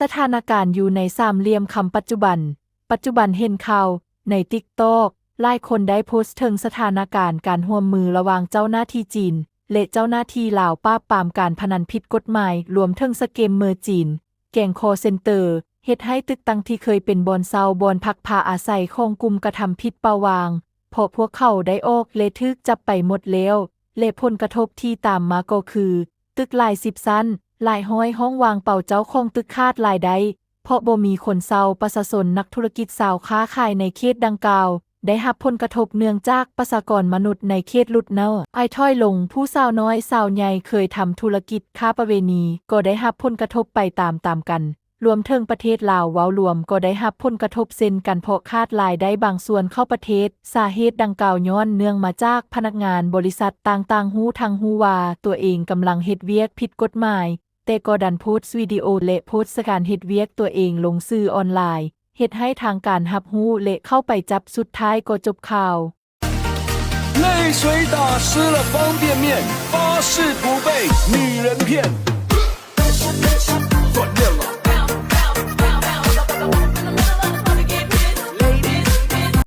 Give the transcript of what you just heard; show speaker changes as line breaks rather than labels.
สถานการณ์อยู่ในสามเหลี่ยมคำปัจจุบันเห็นข่าวใน TikTok หลายคนได้โพสต์ถึงสถานการณ์การร่วมมือระหว่างเจ้าหน้าที่จีนและเจ้าหน้าที่ลาวปราบปรามการพนันผิดกฎหมายรวมถึงสแกมเมอร์จีนแก๊งคอลเซ็นเตอร์เฮ็ดให้ตึกตั้งที่เคยเป็นบ่อนเซาบ่อนพักผ้าอาศัยของกลุ่มกระทำผิดเปาวางเพราะพวกเขาได้ออกและถูกจับไปหมดแล้วและผลกระทบที่ตามมาก็คือตึกหลาย10ชั้นหลายห้อยห้องวางเป่าเจ้าของตึกขาดรายได้เพราะบ่มีคนเซาประชาชนนักธุรกิจสาวค้าขายในเขตดังกล่าวได้รับผลกระทบเนื่องจากประชากรมนุษย์ในเขตหลุดเนาไอ้ถ้อยลงผู้สาวน้อยสาวใหญ่เคยทำธุรกิจค้าประเวณีก็ได้รับผลกระทบไปตามกันรวมถึงประเทศลาวเว้ารวมก็ได้รับผลกระทบเช่นกันเพราะขาดรายได้บางส่วนเข้าประเทศสาเหตุดังกล่าวย้อนเนื่องมาจากพนักงานบริษัทต่างๆฮู้ทั้งฮู้ว่าตัวเองกำลังเฮ็ดเวียกผิดกฎหมายแต่ก็ดันโพสต์วิดีโอและโพสต์การเฮ็ดเวียกตัวเองลงสื่อออนไลน์เฮ็ดให้ทางการรับรู้และเข้าไปจับสุดท้ายก็จบข่าว
泪水打湿了方便面，发誓不被女人骗。